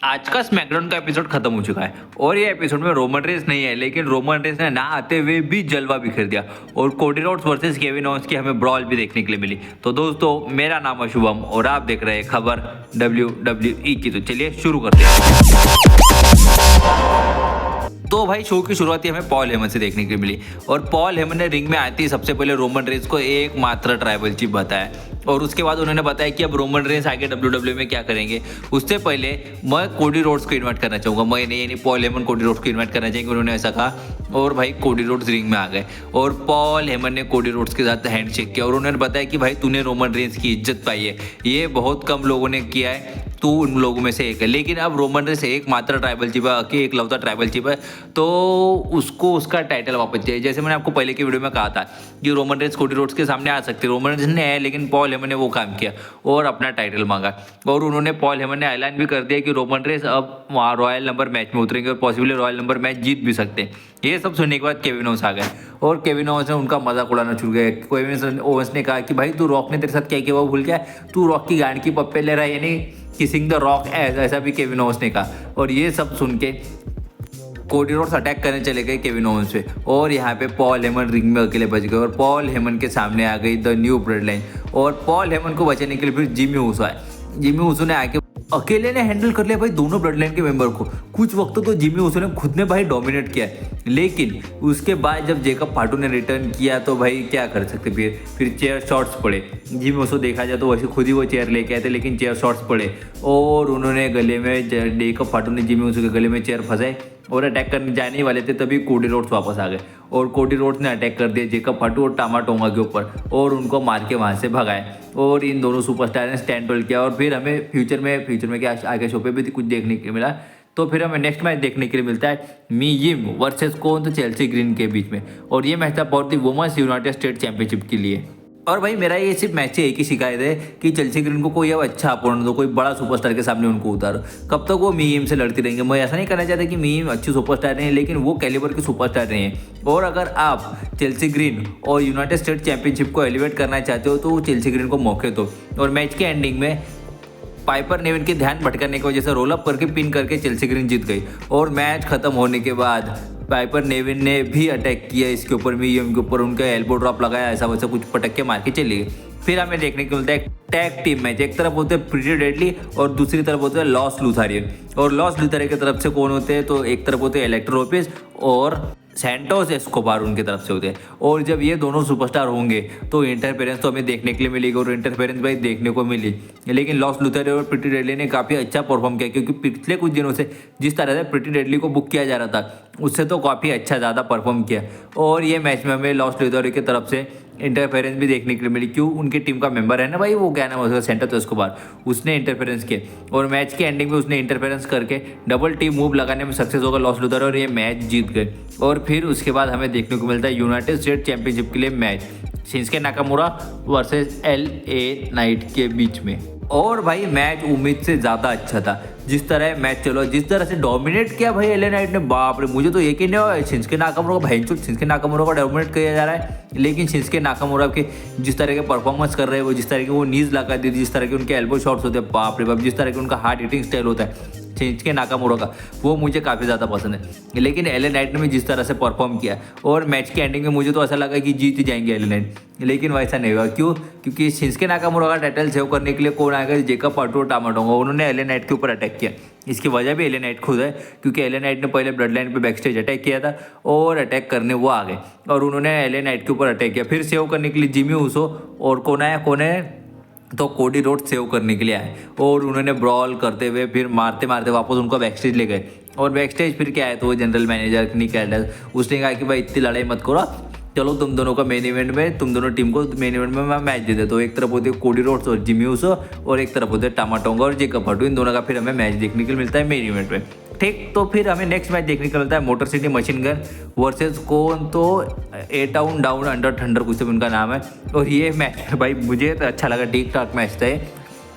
आज का स्मैकडाउन का एपिसोड खत्म हो चुका है और ये एपिसोड में रोमन रेंस नहीं है, लेकिन रोमन रेंस ने ना आते हुए भी जलवा बिखेर दिया और Cody Rhodes versus Kevin Owens की हमें ब्रॉल भी देखने के लिए मिली। तो दोस्तों, मेरा नाम है शुभम और आप देख रहे हैं खबर WWE की। तो चलिए शुरू करते हैं। तो भाई शो की शुरुआत ही हमें पॉल हेमन से देखने के लिए मिली और पॉल हेमन ने रिंग में आते ही सबसे पहले रोमन रेंस को एकमात्र ट्राइबल चीफ बताया और उसके बाद उन्होंने बताया कि अब रोमन रेंस आगे WWE में क्या करेंगे। उससे पहले मैं कोडी रोड्स को इन्वाइट करना चाहूँगा, मैं नहीं यानी पॉल हेमन कोडी रोड्स को इन्वाइट करना चाहिए, उन्होंने ऐसा कहा और भाई कोडी रोड्स रिंग में आ गए और पॉल हेमन ने कोडी रोड्स के साथ हैंडशेक किया और उन्होंने बताया कि भाई तूने रोमन रेंस की इज्जत पाई है, ये बहुत कम लोगों ने किया है, तू उन लोगों में से एक है। लेकिन अब रोमन रेंस एकमात्र ट्राइबल चीफ है कि एकलौता ट्राइबल चीफ है, तो उसको उसका टाइटल वापस चाहिए। जैसे मैंने आपको पहले की वीडियो में कहा था कि रोमन रेंस कोडी रोड्स के सामने आ सकते, रोमन रेंस ने है, लेकिन पॉल हेमन ने वो काम किया और अपना टाइटल मांगा और उन्होंने पॉल हेमन ने ऐलान भी कर दिया कि रोमन रेंस अब वहाँ रॉयल नंबर मैच में उतरेंगे और पॉसिबली रॉयल नंबर मैच जीत भी सकते हैं। ये सब सुनने के बाद केविन ओवेंस आ गए और केविन ओवेंस ने उनका मजाक उड़ाना शुरू किया। केविन ओवेंस ने कहा कि भाई तू रॉक ने तेरे साथ क्या किया वो भूल गया, तू रॉक की गांड की पप्पे ले रहा है, यानी किसिंग द रॉक, ऐसा भी केविन ओवेंस ने कहा। और ये सब सुन के कोडी रोड्स अटैक करने चले गए केविन ओवेंस पे और यहाँ पे पॉल हेमन रिंग में अकेले बच गए और पॉल हेमन के सामने आ गई द न्यू ब्लड लाइन और पॉल हेमन को बचाने के लिए फिर जिमी ऊसो आए। जिमी ऊसो ने आके अकेले ने हैंडल कर लिया भाई दोनों ब्लड लाइन के मेंबर को। कुछ वक्त तो जिमी ऊसो ने खुद ने भाई डोमिनेट किया, लेकिन उसके बाद जब जेकब फाटू ने रिटर्न किया तो भाई क्या कर सकते, फिर चेयर शॉट्स पड़े। जिमी ऊसो देखा जाए तो वैसे खुद ही वो चेयर लेके आए थे, लेकिन चेयर शॉट्स पड़े और उन्होंने गले में, जेकब फाटू ने जिमी ऊसो के गले में चेयर फंसाए और अटैक करने जाने ही वाले थे, तभी कोडी रोड्स वापस आ गए और कोडी रोड्स ने अटैक कर दिया जेकब फाटू और टामा टोंगा के ऊपर और उनको मार के वहाँ से भगाए और इन दोनों सुपरस्टार ने स्टैंड होल्ड किया। और फिर हमें फ्यूचर में क्या आगे शो पे भी कुछ देखने को मिला, तो फिर हमें नेक्स्ट मैच देखने के लिए मिलता है मी यिम वर्सेस कौन, तो चेल्सी ग्रीन के बीच में और ये मैच था for the women's United State championship के लिए। और भाई मेरा ये सिर्फ मैच से एक ही शिकायत है कि चेल्सी ग्रीन को कोई अब अच्छा अपोनेंट दो, कोई बड़ा सुपरस्टार के सामने उनको उतारो। कब तक वो मीम से लड़ती रहेंगे। मैं ऐसा नहीं करना चाहता कि मीम अच्छी सुपरस्टार नहीं है, लेकिन वो कैलिबर के सुपरस्टार नहीं है। और अगर आप चेल्सी ग्रीन और यूनाइटेड स्टेट चैंपियनशिप को एलिवेट करना चाहते हो तो चेल्सी ग्रीन को मौके दो। और मैच के एंडिंग में पाइपर नेविन के ध्यान भटकाने की वजह से रोल अप करके पिन करके चेल्सी ग्रीन जीत गई और मैच खत्म होने के बाद पाइपर नेविन ने भी अटैक किया इसके ऊपर, मीएम के ऊपर उनका एल्बो ड्रॉप लगाया, ऐसा वैसा कुछ पटक के मार के चली गई। फिर हमें देखने को मिलता है टैग टीम मैच, एक तरफ होते हैं प्रीटी डेडली और दूसरी तरफ होते हैं लॉस लूथारियन। और लॉस लूथारियन की तरफ से कौन होते हैं, तो एक तरफ होते हैं इलेक्ट्रो लोपेज और सैंटोस एस्कोबार उनकी तरफ से होते हैं। और जब ये दोनों सुपरस्टार होंगे तो इंटरफेरेंस तो हमें देखने के लिए मिलेगी और इंटरफेरेंस भाई देखने को मिली, लेकिन लॉस लूथर और प्रीटी डेडली ने काफ़ी अच्छा परफॉर्म किया क्योंकि पिछले कुछ दिनों से जिस तरह से प्रीटी डेडली को बुक किया जा रहा था उससे तो काफ़ी अच्छा ज़्यादा परफॉर्म किया। और ये मैच में हमें लॉस लूथर की तरफ से इंटरफेरेंस भी देखने के लिए मिली, क्यों, उनकी टीम का मेंबर है ना भाई, वो क्या नाम है उसका, सैंटोस एस्कोबार, उसने इंटरफेरेंस किया और मैच के एंडिंग में उसने इंटरफेरेंस करके डबल टीम मूव लगाने में सक्सेस होगा लॉस लूथर और ये मैच जीत गए। और फिर उसके बाद हमें देखने को मिलता है यूनाइटेड स्टेट चैंपियनशिप के लिए match Shinsuke Nakamura versus LA Knight के बीच में। और भाई मैच उम्मीद से ज़्यादा अच्छा था, जिस तरह मैच चलो, जिस तरह से डोमिनेट किया भाई LA नाइट ने, बाप रे, मुझे तो यकीन नहीं हुआ शिंसके नाकामुरा का, भाई शिंसके नाकामुरा का डोमिनेट किया जा रहा है। लेकिन शिंसके नाकामुरा के जिस तरह के परफॉर्मेंस कर रहे हैं वो, जिस तरह के वो नीज लगा दी, जिस तरह के उनके एल्बो शॉट्स होते हैं, बाप रे बाप, जिस तरह के उनका हार्ड हिटिंग स्टाइल होता है शिंसके नाकामुरा का, वो मुझे काफ़ी ज़्यादा पसंद है। लेकिन LA नाइट ने भी जिस तरह से परफॉर्म किया और मैच के एंडिंग में मुझे तो ऐसा लगा कि जीत ही जाएंगे LA नाइट, लेकिन वैसा नहीं हुआ। क्यों? क्योंकि शिंसके नाकामुरा का टाइटल सेव करने के लिए कौन आएगा, जेकब फाटू और टामा टोंगा, उन्होंने LA नाइट के ऊपर अटैक किया। इसकी वजह भी LA नाइट खुद है क्योंकि LA नाइट ने पहले ब्लड लाइन पर बैक स्टेज अटैक किया था और अटैक करने वो आ गए और उन्होंने LA नाइट के ऊपर अटैक किया। फिर सेव करने के लिए जिमी ऊसो और कौन है तो कोडी रोड्स सेव करने के लिए आए और उन्होंने ब्रॉल करते हुए फिर मारते मारते वापस उनको बैक स्टेज ले गए। और बैक स्टेज फिर क्या है, तो वो जनरल मैनेजर निक एल्डर्स, उसने कहा कि भाई इतनी लड़ाई मत करो, चलो तुम दोनों का मेन इवेंट में, तुम दोनों टीम को मेन इवेंट में मैं मैच दे देता हूँ। एक तरफ होते हैं कोडी रोड्स और जिमी ऊसो और एक तरफ होते हैं टामा टोंगा और जेकब फाटू, इन दोनों का फिर हमें मैच देखने के लिए मिलता है मेन इवेंट में। ठीक, तो फिर हमें नेक्स्ट मैच देखने को मिलता है motor city machine gun versus कौन, तो ए टाउन डाउन अंडर थंडर, कुछ तो उनका नाम है। और ये मैच भाई मुझे तो अच्छा लगा, ठीक ठाक मैच था।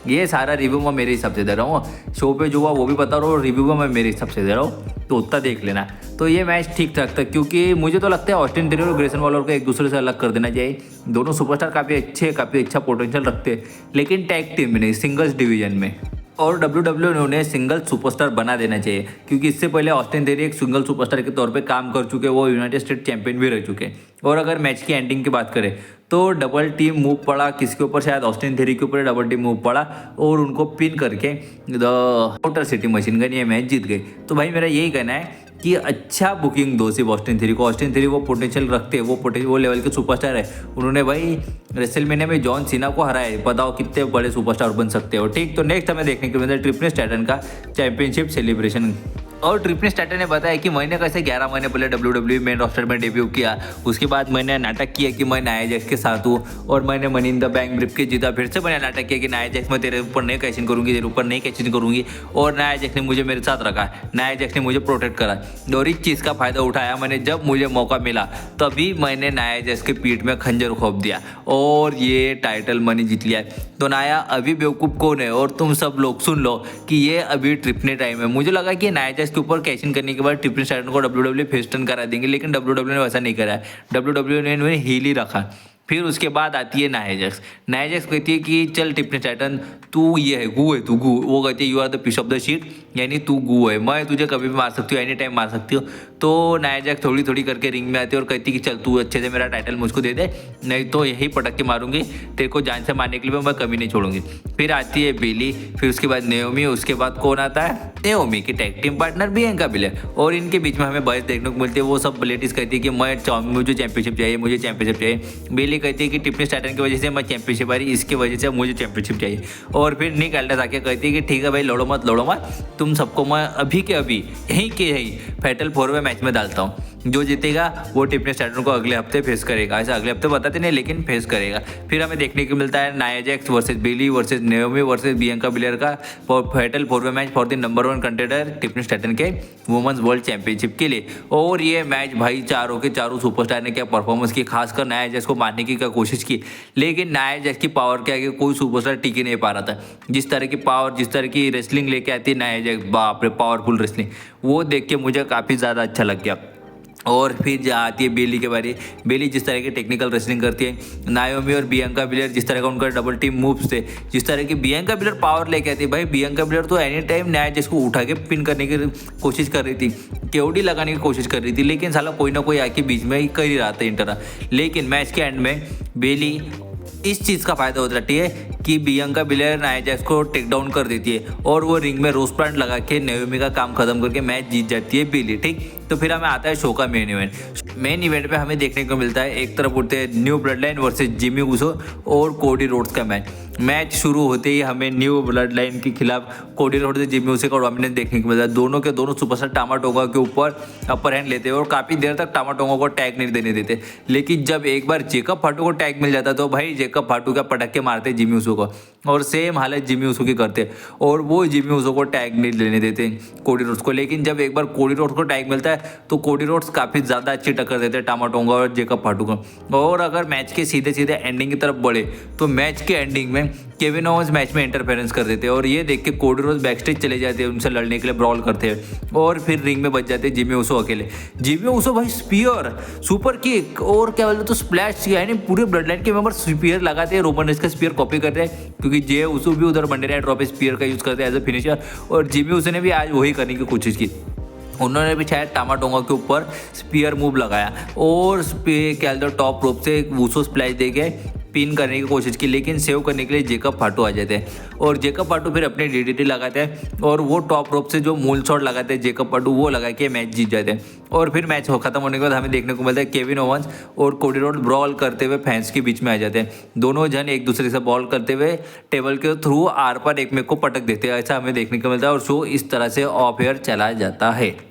ये सारा रिव्यू मैं मेरे हिसाब से दे रहा हूँ, शो पे जो हुआ वो भी बता रहा हूँ और रिव्यू मैं मेरे हिसाब से दे रहा हूँ, तो उतना देख लेना। तो ये मैच ठीक ठाक था क्योंकि मुझे तो लगता है ऑस्टिन थियरी और ग्रेसन वॉलर को एक दूसरे से अलग कर देना चाहिए। दोनों सुपरस्टार काफ़ी अच्छे, काफ़ी अच्छा पोटेंशियल रखते हैं, लेकिन टैग टीम में नहीं, सिंगल्स डिवीजन में। और WWE ने उन्हें सिंगल सुपरस्टार बना देना चाहिए, क्योंकि इससे पहले ऑस्टिन थेरी एक सिंगल सुपरस्टार के तौर पे काम कर चुके, वो यूनाइटेड स्टेट चैंपियन भी रह चुके। और अगर मैच की एंडिंग की बात करें तो डबल टीम मूव पड़ा किसके ऊपर, शायद ऑस्टिन थेरी के ऊपर डबल टीम मूव पड़ा और उनको पिन करके the motor city machine gun ये मैच जीत गई। तो भाई मेरा यही कहना है कि अच्छा बुकिंग दो सिर्फ ऑस्टिन थेरी को। ऑस्टिन थेरी वो पोटेंशियल रखते हैं, वो लेवल के सुपरस्टार है। उन्होंने भाई रेसलमेनिया में जॉन सीना को हराया है, बताओ कितने बड़े सुपरस्टार बन सकते हो। ठीक, तो नेक्स्ट हमें देखने को मिलता है ट्रिपल टाइटन का चैंपियनशिप सेलिब्रेशन। और ट्रिपल टाइटन ने बताया कि मैंने कैसे 11 महीने पहले WWE मेन रोस्टर में डेब्यू किया, उसके बाद मैंने नाटक किया कि मैं नाया जैक्स के साथ हूँ और मैंने money in the bank briefcase जीता। फिर से मैंने नाटक किया कि नाया जैक्स मैं तेरे ऊपर नहीं कैचिंग करूँगी, तेरे ऊपर नहीं कैचिंग करूँगी, और नाया जैक्स ने मुझे मेरे साथ रखा, नाया जैक्स ने मुझे प्रोटेक्ट करा। और इस चीज़ का फायदा उठाया मैंने, जब मुझे मौका मिला तभी मैंने नाया जैक्स के पीठ में खंजर खोप दिया और ये टाइटल मनी जीत लिया। तो नाया अभी बेवकूफ़ कौन है, और तुम सब लोग सुन लो कि ये अभी ट्रिपने टाइम है। मुझे लगा कि नाया जैक्स के ऊपर कैचिंग करने के बाद ट्रिपल टाइटन को WWE फेस टर्न करा देंगे, लेकिन WWE ने वैसा नहीं करा। WWE ने इन्हें हील ही रखा। फिर उसके बाद आती है नाया जैक्स। नाया जैक्स कहती है कि चल ट्रिपल टाइटन तू ये है, गू है तू, गू। वो कहती है you are the piece of the shit, यानी तू गू है, मैं तुझे कभी भी मार सकती हूँ, एनी टाइम मार सकती हूँ। तो नाया जैक्स थोड़ी थोड़ी करके रिंग में आती है और कहती है कि चल तू अच्छे से मेरा टाइटल मुझको दे दे, नहीं तो यही पटक के मारूंगी, तेरे को जान से मारने के लिए मैं कभी नहीं छोड़ूंगी। फिर आती है बेली, फिर उसके बाद नेओमी, उसके बाद कौन आता है, नेओमी की टैग टीम पार्टनर बियांका बिलेर। और इनके बीच में हमें बहस देखने को मिलती है। वो सब लेडीज कहती है कि मुझे चैंपियनशिप चाहिए, मुझे चैंपियनशिप चाहिए। बेली कहती है कि ट्रिपल टाइटन की वजह से मैं चैंपियनशिप आ रही, इसकी वजह से मुझे चैंपियनशिप चाहिए। और फिर निक एल्डस आके कहती है कि ठीक है भाई, लड़ो मत, तुम सबको मैं अभी के अभी यहीं के यहीं फैटल 4 मैच में डालता हूँ। जो जीतेगा वो ट्रिपल टाइटन को अगले हफ्ते फेस करेगा। ऐसा अगले हफ्ते बताते नहीं, लेकिन फेस करेगा। फिर हमें देखने को मिलता है नाया जैक्स वर्सेस बेली वर्सेस नेओमी वर्सेस बियांका बिलेर का fatal 4 match for the number 1 contender triple Titan के वुमेन्स वर्ल्ड चैंपियनशिप के लिए। और ये मैच भाई चारों के चारों सुपरस्टार ने क्या परफॉर्मेंस की, खासकर नाया जैक्स को मारने की क्या कोशिश की, लेकिन नाया जैक्स की पावर क्या है कि कोई सुपरस्टार टिक ही नहीं पा रहा था। जिस तरह की पावर, जिस तरह की रेसलिंग लेके आती है नाया जैक्स, बाप रे पावरफुल रेसलिंग, वो देख के मुझे काफ़ी ज़्यादा अच्छा लग गया। और फिर जहाँ आती है बेली के बारे, बेली जिस तरह की टेक्निकल रेसलिंग करती है, नायोमी और बियांका बिलेर जिस तरह का उनका डबल टीम मूव्स थे, जिस तरह की बियांका बिलेर पावर लेके आती है। भाई बियांका बिलेर तो एनी टाइम नाया जैक्स को उठा के पिन करने की कोशिश कर रही थी, केवड़ी लगाने की कोशिश कर रही थी, लेकिन साला कोई ना कोई आके बीच में ही कर ही रहा था इंटरा। लेकिन मैच के एंड में बेली इस चीज़ का फायदा उठाती है कि बियांका बिलेर नाया जैक्स को टेक डाउन कर देती है और वो रिंग में रोज प्लांट लगा के नेओमी का काम खत्म करके मैच जीत जाती है बेली। ठीक, तो फिर हमें आता है शो का मेन इवेंट। मेन इवेंट पे हमें देखने को मिलता है, एक तरफ उठते हैं new blood line versus Jimmy Uso और कोडी रोड्स का मैच शुरू होते ही हमें न्यू ब्लड लाइन के खिलाफ कोडी रोड्स से जिमी ऊसो का डोमिनेंस देखने को मिलता है। दोनों के दोनों सुपरस्टार टामाटोंगा के ऊपर अपर हैंड लेते हैं और काफ़ी देर तक टामाटोंगा को टैग नहीं देने देते। लेकिन जब एक बार जेकब फाटू को टैग मिल जाता तो भाई जेकब फाटू का पटक के मारते जिमी ऊसो को, और सेम हालत जिमी ऊसो की करते और वो जिमी ऊसो को टैग नहीं लेने देते कोडी रोड्स को। लेकिन जब एक बार कोडी रोड्स को टैग मिलता है तो कोडी रोड्स काफ़ी ज़्यादा अच्छी टक्कर देते हैं टामाटोंगा और जेकब फाटू को। और अगर मैच के सीधे सीधे एंडिंग की तरफ बढ़े तो मैच के एंडिंग में केविन ओवेंस मैच में इंटरफेरेंस कर देते हैं और ये देख के कोडी रोड्स बैकस्टेज चले जाते हैं, उनसे लड़ने के लिए ब्रॉल करते हैं और फिर रिंग में बच जाते हैं जिमी ऊसो अकेले। जिमी ऊसो भाई स्पीयर, सुपर किक और क्या बोलते तो स्प्लैश, यानी पूरे ब्लड लाइन के मेंबर स्पीयर लगाते हैं, रोमन रेंज का स्पीयर कॉपी करते हैं, क्योंकि जे ऊसो भी उधर मंडे नाइट रॉ पे स्पीयर का यूज़ करते हैं एज अ फिनिशर, और जिमी ऊसो ने भी आज वही करने की कोशिश की। उन्होंने भी शायद टामाटोंगा के ऊपर स्पीयर मूव लगाया और क्या टॉप रोप से ऊसो स्प्लैश दे के पिन करने की कोशिश की, लेकिन सेव करने के लिए जेकब फाटू आ जाते हैं और जेकब फाटू फिर अपने डीडीटी लगाते हैं और वो टॉप रोप से जो मूल शॉट लगाते हैं जेकब फाटू, वो लगा के मैच जीत जाते हैं। और फिर मैच खत्म होने के बाद हमें देखने को मिलता है केविन ओवेंस और कोडी रोड्स ब्रॉल करते हुए फैंस के बीच में आ जाते हैं। दोनों जन एक दूसरे से बॉल करते हुए टेबल के थ्रू आर पार एक में को पटक देते हैं, ऐसा हमें देखने को मिलता है और शो इस तरह से ऑफ एयर चला जाता है।